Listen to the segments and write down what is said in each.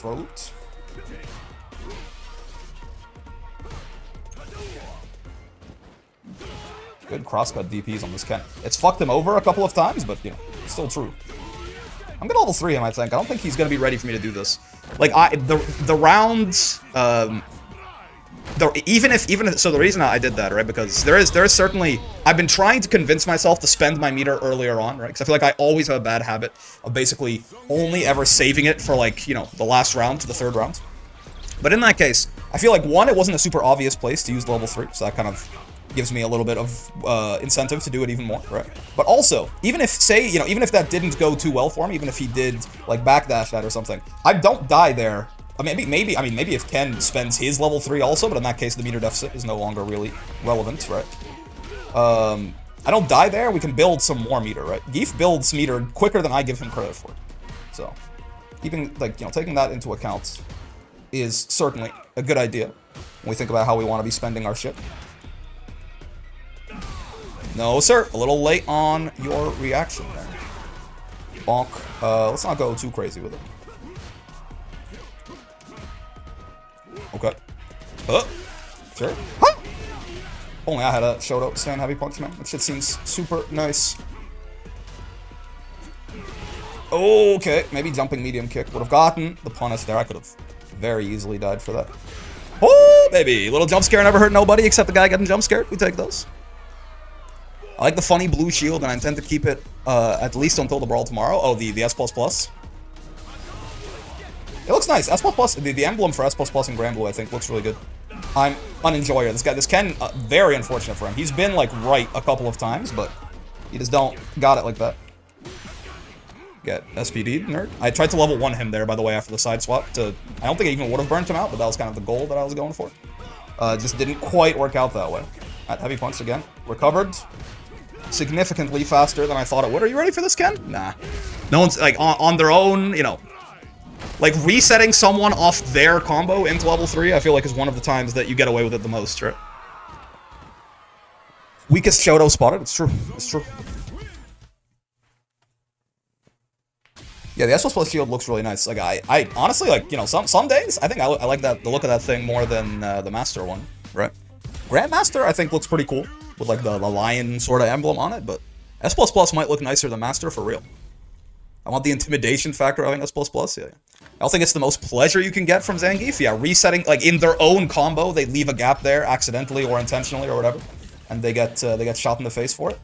Throat. Good crosscut DPs on this Ken. It's fucked him over a couple of times, but, you know, it's still true. I'm gonna level 3 him, I think. I don't think he's gonna be ready for me to do this. Like, the rounds, even if, so the reason I did that, right, because there is certainly, I've been trying to convince myself to spend my meter earlier on, right, because I feel like I always have a bad habit of basically only ever saving it for, like, you know, the last round to the third round. But in that case, I feel like, one, it wasn't a super obvious place to use level 3, so that kind of gives me a little bit of incentive to do it even more, right? But also, even if, say, you know, even if that didn't go too well for him, even if he did, like, backdash that or something, I don't die there. Maybe if Ken spends his level 3 also, but in that case, the meter deficit is no longer really relevant, right? I don't die there, we can build some more meter, right? Geef builds meter quicker than I give him credit for. So, keeping, like, you know, taking that into account is certainly a good idea when we think about how we want to be spending our shit. No, sir. A little late on your reaction there. Bonk. Let's not go too crazy with it. Okay. Sure. Huh? Only I had a Shoto stand heavy punch, man. That shit seems super nice. Okay. Maybe jumping medium kick would have gotten the punish there. I could have very easily died for that. Oh, baby. Little jump scare never hurt nobody except the guy getting jump scared. We take those. I like the funny blue shield, and I intend to keep it at least until the brawl tomorrow. Oh, the S++. It looks nice. S++, the emblem for S++ and Grand Blue, I think, looks really good. I'm an enjoyer. This Ken, very unfortunate for him. He's been, like, right a couple of times, but he just don't got it like that. Get SPD'd, nerd. I tried to level 1 him there, by the way, after the side swap. I don't think I even would have burnt him out, but that was kind of the goal that I was going for. Just didn't quite work out that way. Right, heavy punch again. Recovered. Significantly faster than I thought it would. Are you ready for this, Ken? Nah. No one's, like, on their own, you know. Like, resetting someone off their combo into level 3, I feel like is one of the times that you get away with it the most, right? Weakest Shoto spotted. It's true. It's true. Yeah, the S++ shield looks really nice. Like, I honestly, like, you know, some days, I think I like the look of that thing more than the Master one, right? Grandmaster, I think, looks pretty cool. With, like, the lion sort of emblem on it, but S++ might look nicer than Master for real. I want the intimidation factor of having S++, yeah. I don't think it's the most pleasure you can get from Zangief. Yeah, resetting, like, in their own combo, they leave a gap there, accidentally or intentionally or whatever, and they get shot in the face for it.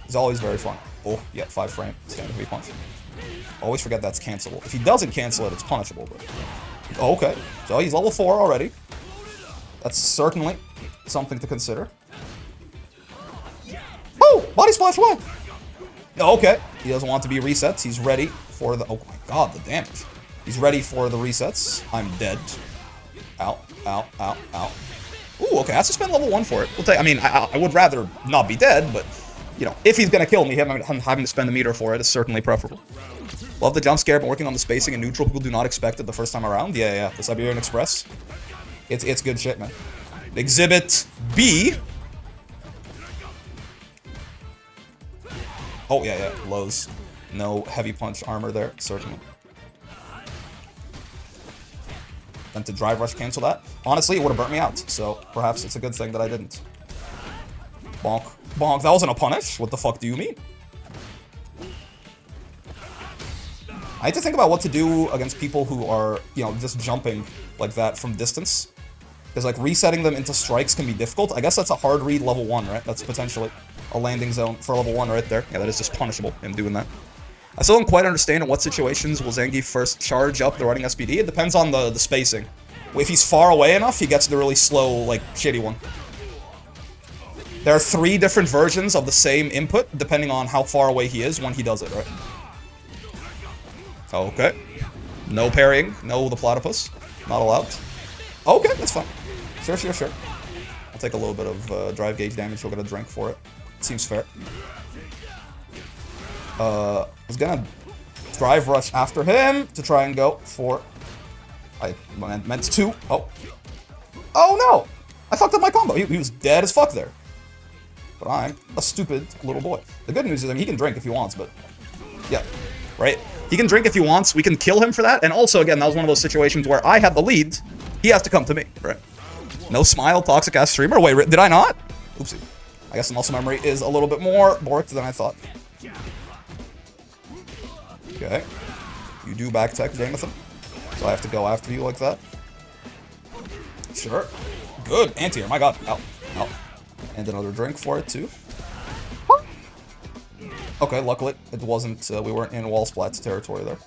It's always very fun. Oh, yeah, 5 frame, stand heavy punch. Always forget that's cancelable. If he doesn't cancel it, it's punishable, but... Oh, okay, so he's level 4 already. That's certainly something to consider. Oh! Body splash 1! Okay. He doesn't want to be resets. He's ready for the... Oh my god, the damage. He's ready for the resets. I'm dead. Ow. Ow. Ow. Ow. Ooh, okay. I have to spend level 1 for it. We'll take... I mean, I would rather not be dead, but... You know, if he's gonna kill me, having to spend the meter for it is certainly preferable. Love the jump scare, but working on the spacing and neutral. People do not expect it the first time around. Yeah. The Siberian Express. It's good shit, man. Exhibit B. Oh, yeah, lows. No heavy punch armor there, certainly. And to drive rush cancel that. Honestly, it would have burnt me out, so perhaps it's a good thing that I didn't. Bonk. Bonk, that wasn't a punish. What the fuck do you mean? I had to think about what to do against people who are, you know, just jumping like that from distance. Because, like, resetting them into strikes can be difficult. I guess that's a hard read level 1, right? That's potentially a landing zone for level 1 right there. Yeah, that is just punishable, him doing that. I still don't quite understand in what situations will Zangief first charge up the running SPD. It depends on the spacing. If he's far away enough, he gets the really slow, like, shitty one. There are 3 different versions of the same input, depending on how far away he is when he does it, right? Okay. No parrying. No the platypus. Not allowed. Okay, that's fine. Sure. I'll take a little bit of drive gauge damage. We'll get a drink for it. Seems fair. I was gonna drive rush after him to try and go for... I meant to. Oh. Oh no! I fucked up my combo. He was dead as fuck there. But I'm a stupid little boy. The good news is, I mean, he can drink if he wants, but... Yeah. right? He can drink if he wants. We can kill him for that. And also, again, that was one of those situations where I had the lead. He has to come to me, right? No smile, toxic ass streamer. Wait, did I not? Oopsie. I guess the muscle memory is a little bit more borked than I thought. Okay. You do back tech, Jameson. So I have to go after you like that. Sure. Good. Anti-air. My god. Ow. Ow. And another drink for it, too. Okay, luckily it wasn't, we weren't in wall splats territory there.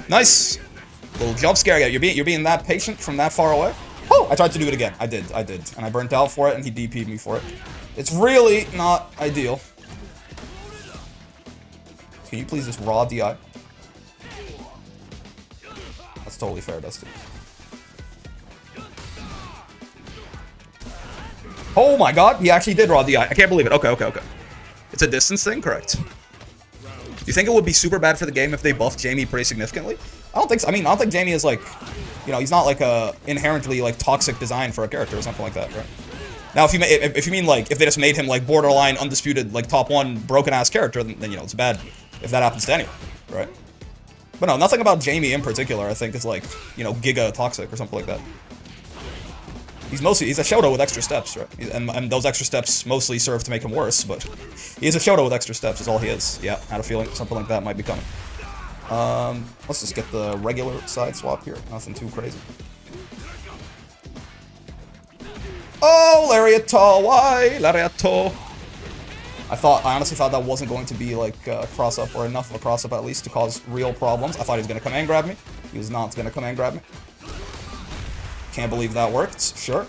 Nice! Little jump scare. Yeah, you're being that patient from that far away. Oh! I tried to do it again. I did. And I burnt out for it, and he DP'd me for it. It's really not ideal. Can you please just raw DI? That's totally fair, Dusty. Oh my god, he actually did raw DI. I can't believe it. Okay. It's a distance thing? Correct. Do you think it would be super bad for the game if they buffed Jamie pretty significantly? I don't think so. I mean, I don't think Jamie is like, you know, he's not like a inherently like toxic design for a character or something like that, right? Now, if you mean like, if they just made him like borderline undisputed, like top 1 broken ass character, then you know, it's bad if that happens to anyone, right? But no, nothing about Jamie in particular I think is like, you know, giga toxic or something like that. He's a Shoto with extra steps, right? And those extra steps mostly serve to make him worse, but he's a Shoto with extra steps is all he is. Yeah, I had a feeling something like that might be coming. Let's just get the regular side swap here. Nothing too crazy. Oh, Lariato, why? Lariato. I honestly thought that wasn't going to be like a cross-up or enough of a cross-up at least to cause real problems. I thought he was going to come and grab me. He was not going to come and grab me. Can't believe that worked. Sure.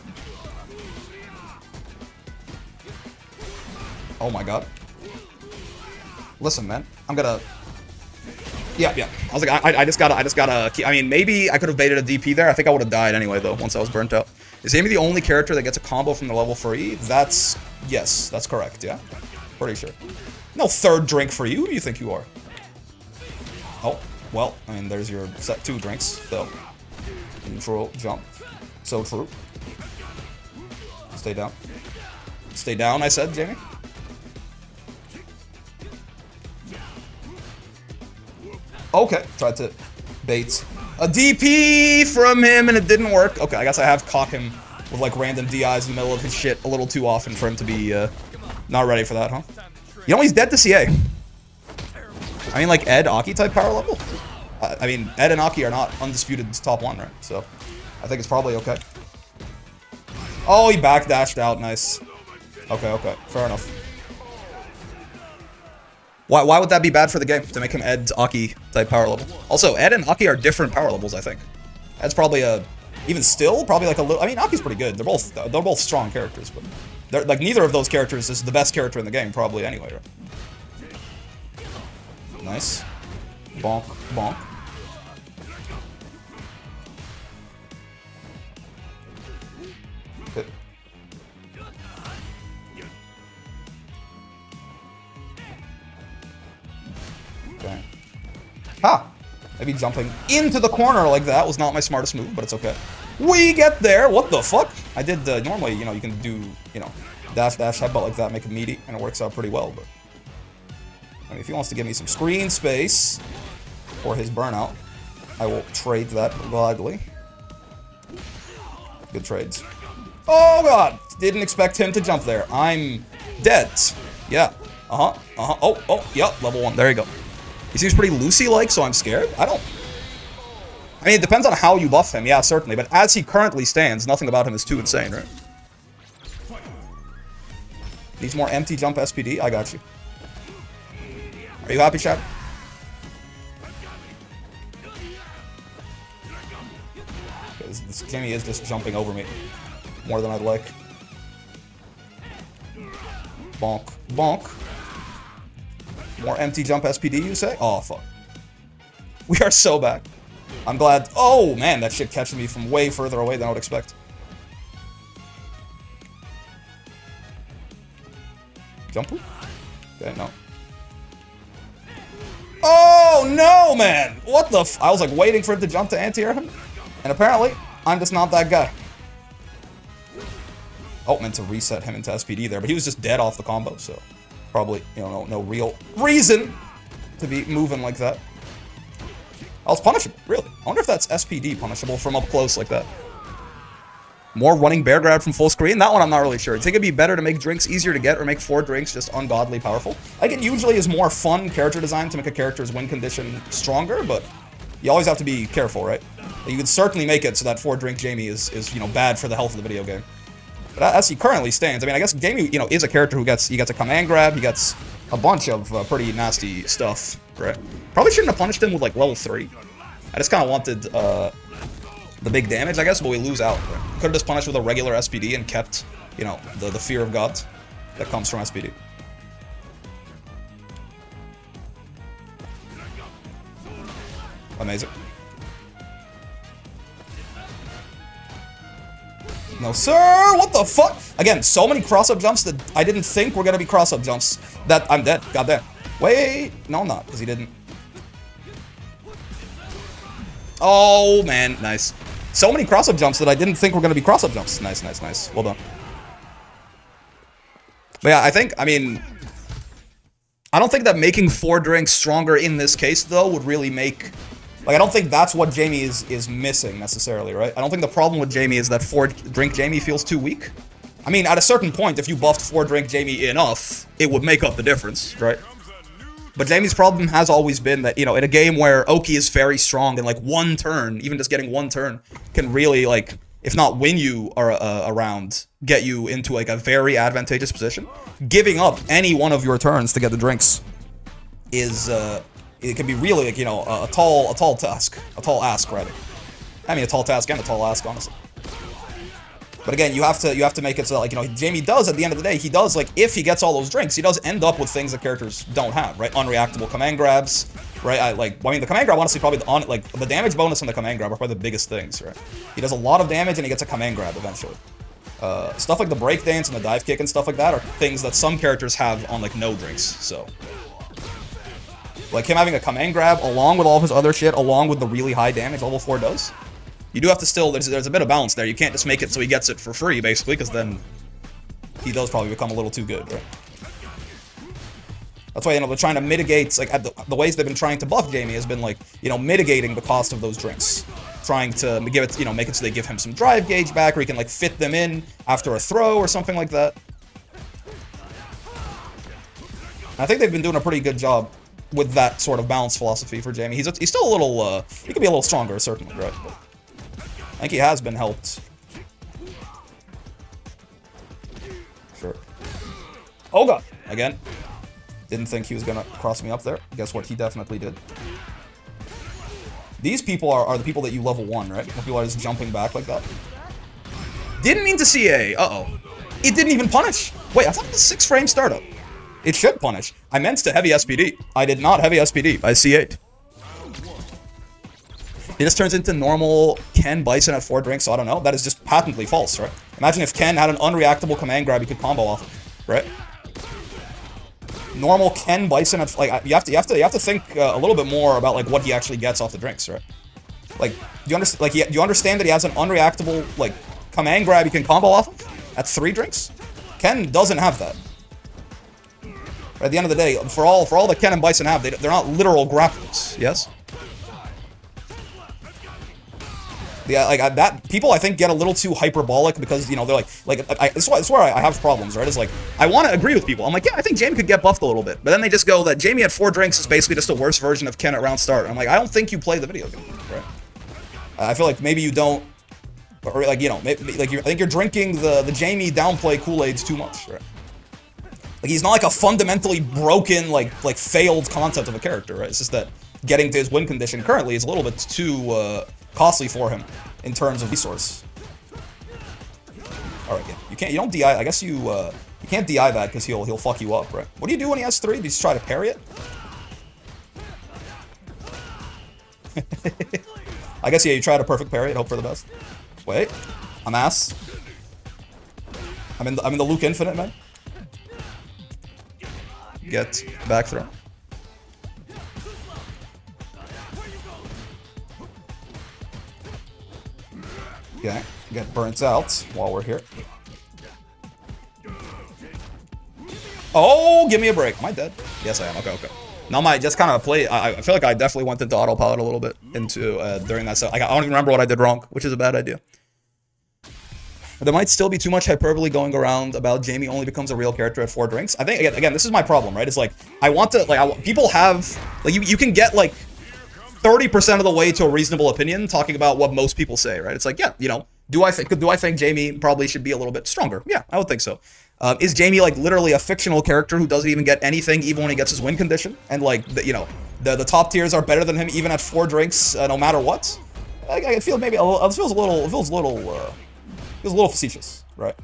Oh my god. Listen, man. I'm gonna... Yeah. I was like, I just gotta... I mean, maybe I could have baited a DP there. I think I would have died anyway, though, once I was burnt out. Is Amy the only character that gets a combo from the level 3? That's... Yes, that's correct, yeah. Pretty sure. No third drink for you. Who do you think you are? Oh, well, I mean, there's your set 2 drinks, though. Neutral, jump. So true. Stay down. Stay down, I said, Jamie. Okay, tried to bait a DP from him and it didn't work. Okay, I guess I have caught him with like random DIs in the middle of his shit a little too often for him to be not ready for that, huh? You know, he's dead to CA. I mean, like Ed, Aki type power level? I mean, Ed and Aki are not undisputed top 1, right? So, I think it's probably okay. Oh, he backdashed out. Nice. Okay. Fair enough. Why would that be bad for the game? To make him Ed, Aki type power level. Also, Ed and Aki are different power levels, I think. Ed's probably a... Even still, probably like a little... I mean, Aki's pretty good. They're both strong characters, but... They're, like, neither of those characters is the best character in the game, probably, anyway, right? Nice. Bonk, bonk. Hit. Okay. Ha! Maybe jumping into the corner like that was not my smartest move, but it's okay. We get there! What the fuck? I did, normally, you know, you can do, you know, dash, headbutt like that, make it meaty, and it works out pretty well, but... I mean, if he wants to give me some screen space for his burnout, I will trade that gladly. Good trades. Oh god! Didn't expect him to jump there. I'm dead. Yeah. Oh, yep, level 1. There you go. He seems pretty Lucy-like, so I'm scared. I mean, it depends on how you buff him, yeah, certainly, but as he currently stands, nothing about him is too insane, right? Needs more empty jump SPD? I got you. Are you happy, chat? This Jamie is just jumping over me more than I'd like. Bonk. Bonk. More empty jump SPD, you say? Oh, fuck. We are so back. I'm glad. Oh, man, that shit catching me from way further away than I would expect. Jump? Okay, no. Oh, no, man! What the f- I was, like, waiting for it to jump to anti-air him. And apparently, I'm just not that guy. Oh, meant to reset him into SPD there, but he was just dead off the combo, so... Probably, you know, no real reason to be moving like that. Oh, it's punishable, really. I wonder if that's SPD punishable from up close like that. More running bear grab from full screen? That one I'm not really sure. Do you think it'd be better to make drinks easier to get or make 4 drinks just ungodly powerful? I think it usually is more fun character design to make a character's win condition stronger, but you always have to be careful, right? You could certainly make it so that 4 drink Jamie is you know, bad for the health of the video game. But as he currently stands, I mean, I guess Jamie, you know, is a character who gets a command grab, he gets a bunch of pretty nasty stuff, right? Probably shouldn't have punished him with, like, level 3. I just kind of wanted the big damage, I guess, but we lose out. Right? Could have just punished with a regular SPD and kept, you know, the fear of God that comes from SPD. Amazing. No, sir! What the fuck? Again, so many cross-up jumps that I didn't think were gonna be cross-up jumps that I'm dead. Goddamn. Wait. No, I'm not, because he didn't. Oh, man. Nice. So many cross-up jumps that I didn't think were gonna be cross-up jumps. Nice, nice, nice. Well done. But yeah, I mean, I don't think that making 4 drinks stronger in this case, though, would really make... Like, I don't think that's what Jamie is missing, necessarily, right? I don't think the problem with Jamie is that 4 drink Jamie feels too weak. I mean, at a certain point, if you buffed 4 drink Jamie enough, it would make up the difference, right? But Jamie's problem has always been that, you know, in a game where Oki is very strong and, like, 1 turn, even just getting 1 turn, can really, like, if not win you a round, get you into, like, a very advantageous position. Giving up any one of your turns to get the drinks is, it can be really, like, you know, a tall task. A tall ask, rather. I mean, a tall task and a tall ask, honestly. But again, you have to make it so that, like, you know, Jamie does, at the end of the day, he does, like, if he gets all those drinks, he does end up with things that characters don't have, right? Unreactable command grabs, right? I mean, the command grab, honestly, probably, the damage bonus and the command grab are probably the biggest things, right? He does a lot of damage, and he gets a command grab, eventually. Stuff like the breakdance and the dive kick and stuff like that are things that some characters have on, like, no drinks, so... Like, him having a command grab, along with all of his other shit, along with the really high damage level 4 does. You do have to still, there's a bit of balance there. You can't just make it so he gets it for free, basically, because then he does probably become a little too good, right? That's why, you know, they're trying to mitigate, like, the ways they've been trying to buff Jamie has been, like, you know, mitigating the cost of those drinks. Trying to give it, you know, make it so they give him some drive gauge back, or he can, like, fit them in after a throw or something like that. I think they've been doing a pretty good job with that sort of balance philosophy for Jamie. He's still a little, he could be a little stronger, certainly, right? But I think he has been helped. Sure. Oh god! Again. Didn't think he was gonna cross me up there. Guess what? He definitely did. These people are the people that you level 1, right? The people are just jumping back like that. Didn't mean to CA. Uh-oh. It didn't even punish. Wait, I thought it was 6-frame startup. It should punish. I meant to heavy SPD. I did not heavy SPD. I C8. It just turns into normal Ken Bison at 4 drinks, so I don't know. That is just patently false, right? Imagine if Ken had an unreactable command grab he could combo off of, right? Normal Ken Bison at, like, you have to think a little bit more about, like, what he actually gets off the drinks, right? Like, do you understand? Like, do you understand that he has an unreactable, like, command grab he can combo off of at 3 drinks? Ken doesn't have that. At the end of the day, for all that Ken and Bison have, they're not literal grapplers, yes? Yeah, like, that, people, I think, get a little too hyperbolic because, you know, they're it's where I have problems, right? It's like, I want to agree with people. I'm like, yeah, I think Jamie could get buffed a little bit. But then they just go that Jamie at 4 drinks is basically just a worse version of Ken at round start. I'm like, I don't think you play the video game, right? I feel like maybe you don't, or, like, you know, maybe, like, I think you're drinking the Jamie downplay Kool-Aids too much, right? Like, he's not like a fundamentally broken, like failed concept of a character, right? It's just that getting to his win condition currently is a little bit too costly for him in terms of resource. All right, yeah. You don't DI. I guess you can't DI that because he'll fuck you up, right? What do you do when he has 3? Do you just try to parry it? I guess, yeah, you try to perfect parry it, hope for the best. Wait, I'm ass. I'm in the Luke Infinite, man. Get back throw. Okay, get burnt out while we're here. Oh, give me a break. Am I dead? Yes, I am. Okay, okay. Now my just kind of play. I feel like I definitely went into autopilot a little bit into during that. So I don't even remember what I did wrong, which is a bad idea. There might still be too much hyperbole going around about Jamie only becomes a real character at 4 drinks. I think again this is my problem, right? It's like I want to people have like you can get like 30% of the way to a reasonable opinion talking about what most people say, right? It's like, yeah, you know, do I think Jamie probably should be a little bit stronger? Yeah, I would think so. Is Jamie like literally a fictional character who doesn't even get anything even when he gets his win condition? And like, the top tiers are better than him even at 4 drinks, no matter what? I feel maybe it feels a little facetious, right?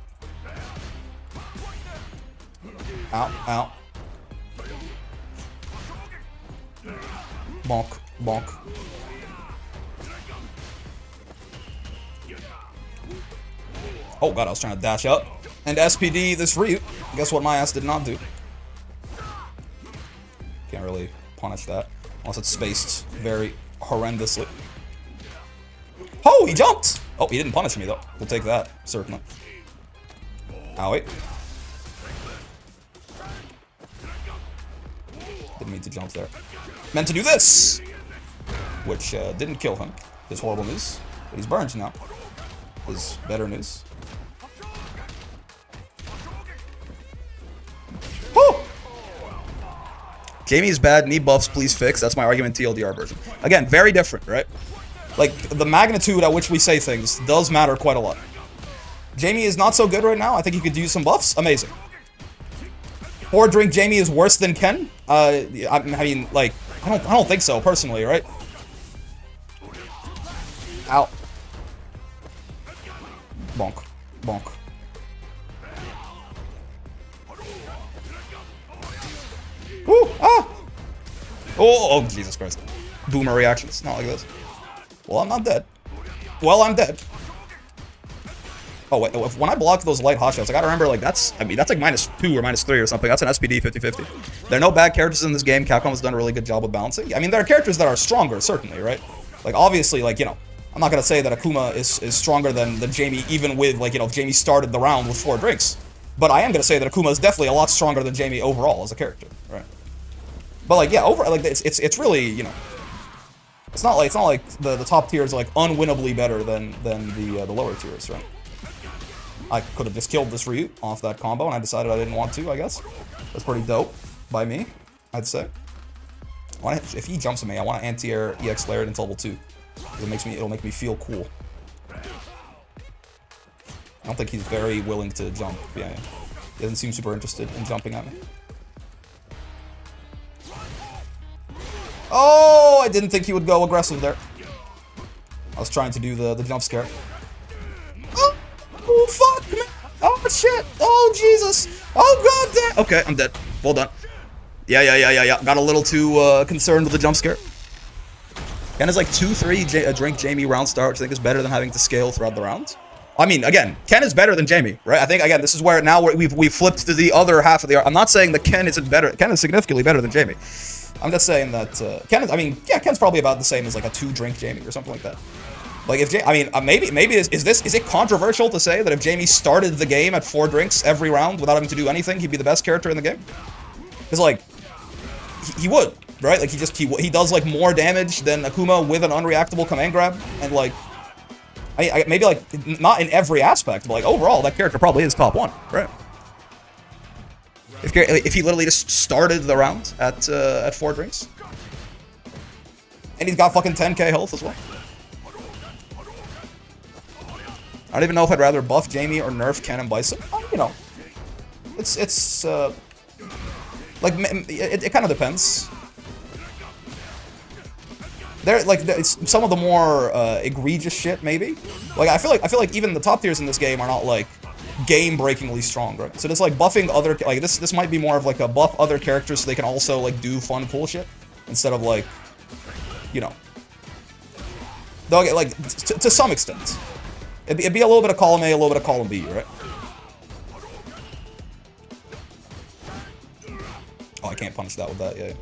Ow, ow. Bonk, bonk. Oh god, I was trying to dash up and SPD this Ryu. Guess what my ass did not do? Can't really punish that unless it's spaced very horrendously. Oh, he jumped! Oh, he didn't punish me though. We'll take that, certainly. Owie. Didn't mean to jump there. Meant to do this! Which didn't kill him. His horrible news. But he's burned now. His better news. Woo! Jamie's bad, need buffs, please fix. That's my argument TLDR version. Again, very different, right? Like, the magnitude at which we say things does matter quite a lot. Jamie is not so good right now. I think he could use some buffs. Amazing. 4 drink Jamie is worse than Ken? I mean, like, I don't think so, personally, right? Ow. Bonk. Bonk. Woo! Ah! Oh, Jesus Christ. Boomer reactions. Not like this. Well, I'm not dead. Well, I'm dead. Oh, wait. When I blocked those light hot shots, I gotta remember, like, that's like -2 or -3 or something. That's an SPD 50-50. There are no bad characters in this game. Capcom has done a really good job with balancing. I mean, there are characters that are stronger, certainly, right? Like, obviously, like, you know, I'm not gonna say that Akuma is stronger than Jamie, even with, like, you know, if Jamie started the round with 4 drinks. But I am gonna say that Akuma is definitely a lot stronger than Jamie overall as a character, right? But, like, yeah, like, it's really, you know, it's not like the top tiers are like unwinnably better than the lower tiers, right? I could have just killed this Ryu off that combo, and I decided I didn't want to. I guess that's pretty dope by me, I'd say. If he jumps at me, I want to anti-air EX layered into level 2. It'll make me feel cool. I don't think he's very willing to jump. Yeah, he doesn't seem super interested in jumping at me. Oh, I didn't think he would go aggressive there. I was trying to do the jump scare. Oh, fuck, man. Oh, shit. Oh, Jesus. Oh, god damn. Okay, I'm dead. Well done. Yeah. Got a little too concerned with the jump scare. Ken is like 2-3 drink Jamie round start, which I think is better than having to scale throughout the round. I mean, again, Ken is better than Jamie, right? I think, again, this is where now we've flipped to the other half of the... I'm not saying that Ken isn't better. Ken is significantly better than Jamie. I'm just saying that Ken is, I mean, yeah, Ken's probably about the same as like a 2-drink Jamie or something like that. Like if maybe is it controversial to say that if Jamie started the game at 4 drinks every round without having to do anything, he'd be the best character in the game? Because like he would, right? Like he does like more damage than Akuma with an unreactable command grab, and like maybe like not in every aspect, but like overall that character probably is top 1, right? If he literally just started the round at 4 drinks. And he's got fucking 10k health as well. I don't even know if I'd rather buff Jamie or nerf Ken and Bison. You know, it's like it kind of depends. It's some of the more egregious shit maybe. Like I feel like even the top tiers in this game are not like game-breakingly strong, right? So just like buffing other, like this might be more of like a buff other characters so they can also like do fun cool shit instead of like, you know, they'll get like to some extent. It'd be a little bit of column A, a little bit of column B, right? Oh, I can't punish that with that, yeah.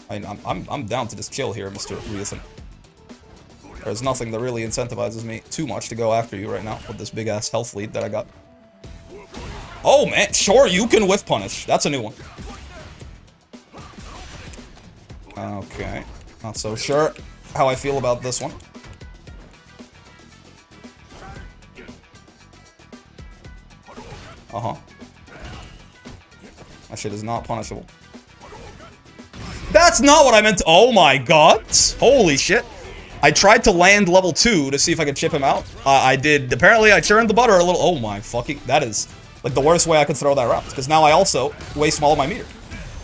I'm down to just chill here, Mr. Ryuthan. There's nothing that really incentivizes me too much to go after you right now with this big-ass health lead that I got. Oh, man. Sure, you can whiff punish. That's a new one. Okay. Not so sure how I feel about this one. Uh-huh. That shit is not punishable. That's not what I meant to— oh my god. Holy shit. I tried to land level 2 to see if I could chip him out. I did. Apparently, I churned the butter a little. Oh my fucking— that is, like, the worst way I could throw that round. Because now I also waste all of my meter.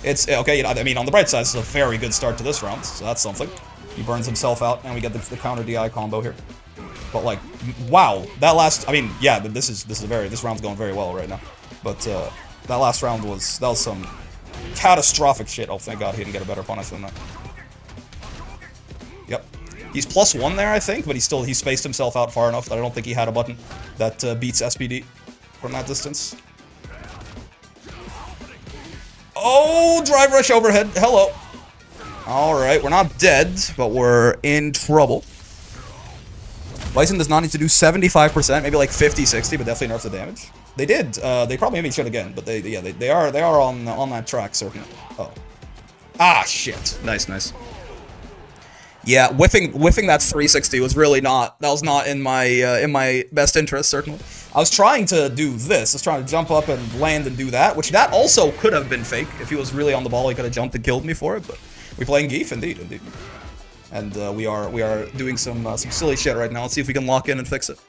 It's, okay, you know, I mean, on the bright side, this is a very good start to this round. So that's something. He burns himself out, and we get the counter DI combo here. But, like, wow. That last— I mean, yeah, but this round's going very well right now. But, that last round was— that was some catastrophic shit. Oh, thank god he didn't get a better punish than that. Yep. He's +1 there, I think, but he spaced himself out far enough that I don't think he had a button that beats SPD from that distance. Oh, drive rush overhead. Hello. Alright, we're not dead, but we're in trouble. Bison does not need to do 75%, maybe like 50, 60, but definitely nerf the damage. They did. They probably maybe should again, but they are on that track, certainly. Oh. Ah, shit. Nice, nice. Yeah, whiffing that 360 was really not— that was not in my best interest, certainly. I was trying to do this. I was trying to jump up and land and do that, which that also could have been fake. If he was really on the ball, he could have jumped and killed me for it, but we're playing Zangief, indeed. And we are doing some silly shit right now. Let's see if we can lock in and fix it.